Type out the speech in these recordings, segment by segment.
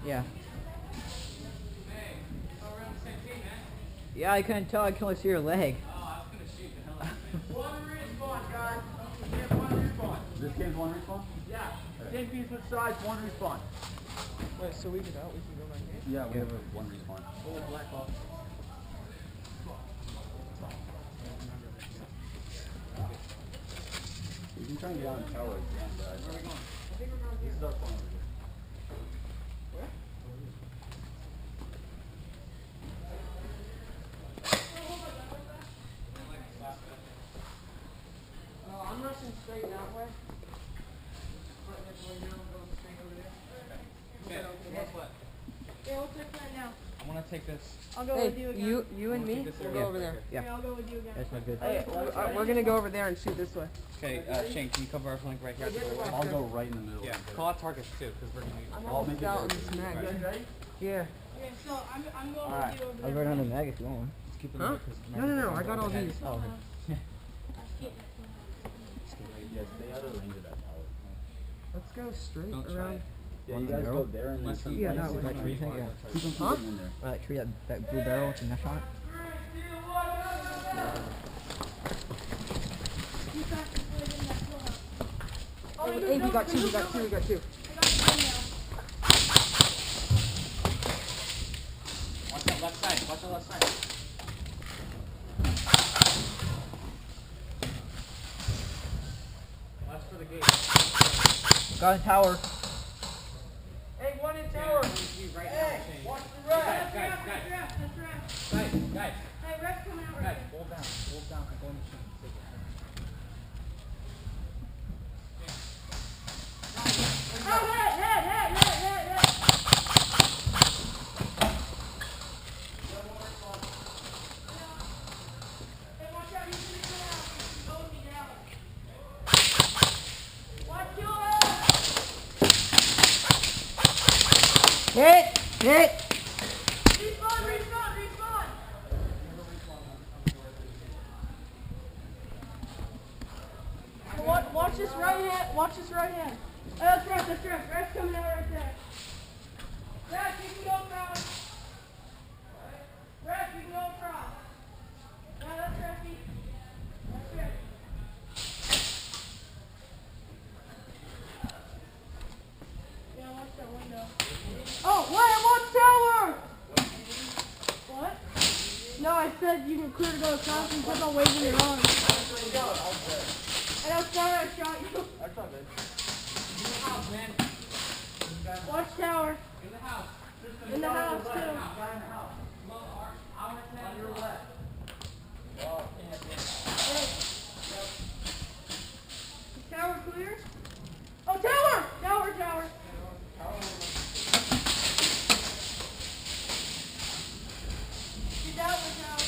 Yeah. Hey, oh, we're on the same team, man. Yeah, I couldn't tell. I could only see your leg. Oh, I was gonna shoot the hell out of you. One respawn, guys. We have one respawn. This game's one respawn? Yeah. 10 piece with size, one respawn. Wait, so we can go right here? Yeah, we have one respawn. Full black box. You can try and get on the tower again, guys. Where are we going? I think we're going This is our phone over here. Where? I'm rushing straight that way. Right this way now, I'm going straight over there. Okay, what's what? Yeah, we'll take that now. I wanna take this. I'll go Hey, with you again. you and me, we'll go over there. Yeah. Yeah, I'll go with you again. That's not good. Hey, we're gonna go over there and shoot this way. Okay, Shane, can you cover our flank right here? I'll go right in the middle. Yeah, call out targets too, because we're gonna I'm I'll almost make it out in very this quick. mag. You guys ready? Yeah. Okay, so I'm going Alright. with you over I'll there. go down the mag if you want one. Let's keep it Huh? No, I got all these. Oh, okay. Yeah, stay out of range of that tower. Let's go straight Don't try around. it. Yeah, On you the guys barrel? go there and then Unless keep Yeah, right that way. in That tree thing, yeah. Keep them Huh? in there. That tree, that blue barrel with the mesh on it. You fast and put it in that floor. Hey, we got two. I got one now. Watch that left side, watch that left side. Watch for the gate. Got a tower. Hey, one in tower. Hey, Watch the guys, rest. guys, guys, That's right. guys, Hey, Rex coming out right guys, there. hold down, I'm going to shoot. Take it. Oh, hey. Hey, watch out, he's gonna kill out. He's going me down. Watch your Hit! Hit! Respawn. Watch this right hand. Oh, that's right. Rex coming out right there. Rex, you can go across. Rex, you can go across. No, that's Rexy. That's Rex. Yeah, watch that window. Oh, wait, watch tower! What? No, I said you can clear to go across and keep on waving your arms. And I'm sorry I shot you. That's not good. In the house, man. Watch tower. In the house. In the house, too. Guy in the house. I'm on your left. Hey. Is tower clear? Oh, tower! Tower. Get out the tower.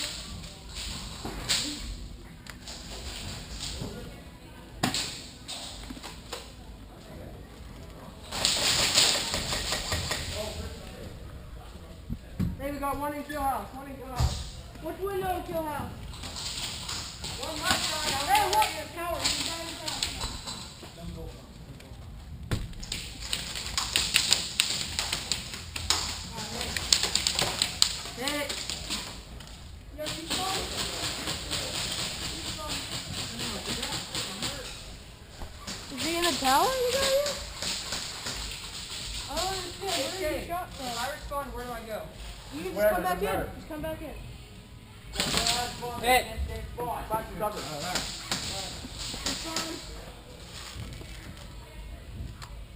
Hey, we got one in kill house. Which window in kill house? One left side. Hey, what? Tower. He's down the tower. Hit it. Yo, respawn. Is he in the tower? You got here? I don't understand. Where did Hey, he shot from? if I respond, where do I go? You can Where just come does back it in. matter? Just come back in. Hit. Back to cover. Respawn.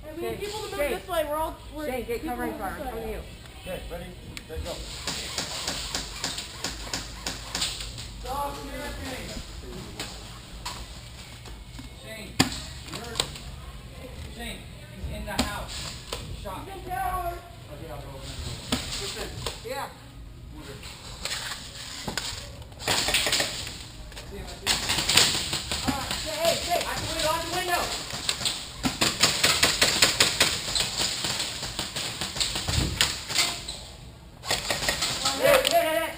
Hey, we need Shane, people to move Shane. this way. We're Shane, get people covering move fire. this I'm way. coming to you. Okay, ready? Let's go. Shane, Shane, he's in the house. Shot. He's in tower. Okay, I'll go over there. Yeah. Hey, I can wait on the window. Hit.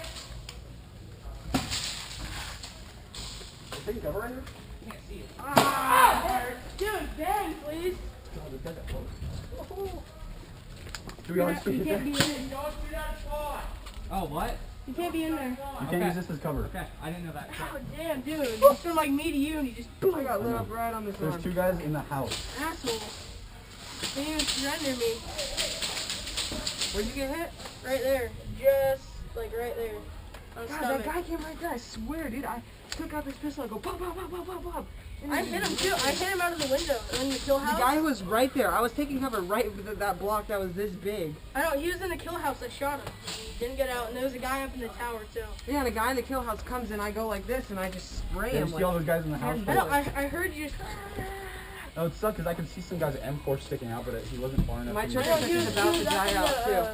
Taking cover right here? You can't see it. Ah, dude, bang, please. No, just get that close. Do we always You see can't be it? in. Don't shoot that spot. Oh, what? You can't be in there. You can't use this as cover. Okay, I didn't know that. Oh damn, dude! It's from like me to you, and you just boom. I got lit up right on this There's arm. 2 guys in the house. Asshole. They didn't even surrender me. Where'd you get hit? Right there, just like right there. On God, stomach. that guy came right there. I swear, dude. I took out this pistol and go pop, pop, pop, pop, pop, pop. And I hit him too. I hit him out of the window in the kill The house. guy was right there. I was taking cover right with that block that was this big. I know, he was in the kill house. I shot him. He didn't get out, and there was a guy up in the tower too. Yeah, and the guy in the kill house comes in. I go like this, and I just spray Yeah, him. you see Like, all those guys in the house? I know. I heard you. No, it sucked because I could see some guys at M4 sticking out, but he wasn't far enough. My to trigger use No, it. he was about to up die in out, the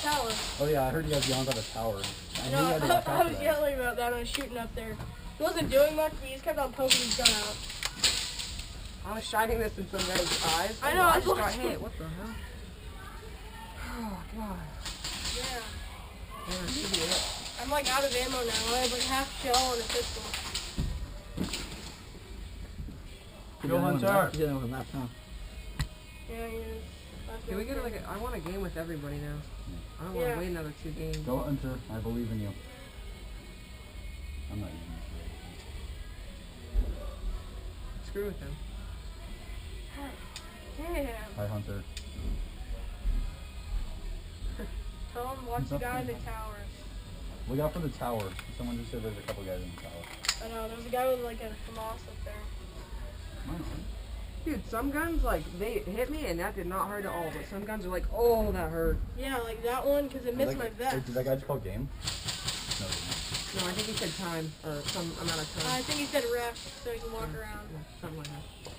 tower. Oh yeah, I heard you guys yelling about the tower. I knew you No, had to watch out I for was that. yelling about that. I was shooting up there. He wasn't doing much, but he just kept on poking his gun out. I was shining this in some guy's eyes. I know, I I just got watched hit. it. What the hell? Oh god. Yeah. Yeah, should be it. I'm like out of ammo now. I have like half shell and a pistol. Go Hunter. He's dealing with a map, huh? Yeah, he is. That's Can we what get I'm like I want a game with everybody now. I don't want Yeah. to wait another 2 games. Go Hunter. I believe in you. I'm not using Screw with them. saying. this. Hi Hunter. Tell him watch the guy in the towers. Look out for the tower. Someone just said there's a couple guys in the tower. I know, there's a guy with like a FAMAS up there. Dude, some guns like they hit me and that did not hurt at all, but some guns are like, oh, that hurt. Yeah, like that one, because it missed my vest. Wait, did that guy just call game? No. No, I think he said time or some amount of time. I think he said ref, so he can walk around. Yeah, something like that.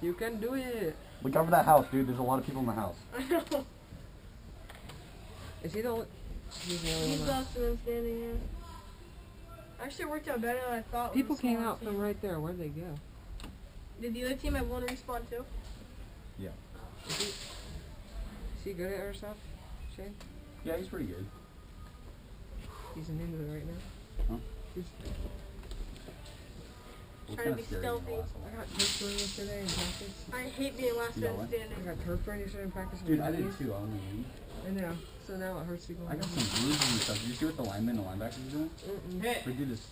You can do it. Look out for that house, dude. There's a lot of people in the house. I know. Is he the only? He's the only He's one. lost and standing here. Actually, it worked out better than I thought. with People the came smaller out team. from right there. Where'd they go? Did the other team have one respawn too? Yeah. Is he good at airsoft, Shane? Yeah, he's pretty good. He's an into it right now. Huh? He's, What Trying to kind be of scary is the stealthy. last I one? got turf burn yesterday in practice. I hate being last Yeah, man what? standing. I got turf burn yesterday in practice. Dude, I did too. I only knew. I know. So now it hurts to go. I got some bruises and stuff. Did you see what the linemen and linebackers are doing? Mm-mm. Hit. They did this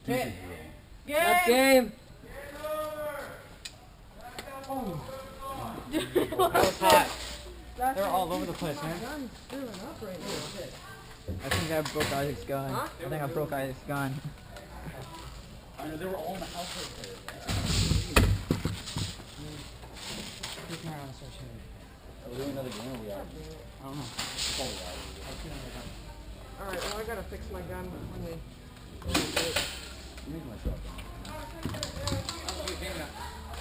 stupid Hit. drill. That's game. That was hot. That's They're all over the place, man. I'm screwing up right now. I think I broke Isaac's gun. Huh? I think I broke Isaac's gun. I know, they were all in the house right there. Are we doing another game or we are? I don't know. Probably are. Alright, well I gotta fix my gun when we... I'm making my shot down.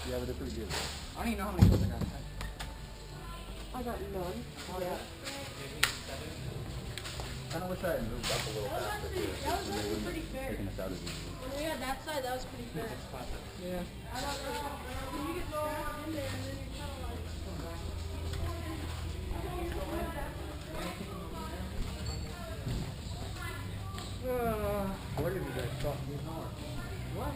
Yeah, but they're pretty good. I don't even know how many kills I got. I got none. Yeah. I kind of wish I had moved up a little faster too. that was actually pretty fair. Taking us out as easy. When we had that side, that was pretty fair. Yeah. When you get thrown in there, and then you're kind of like... Where did you guys stop these hard? What?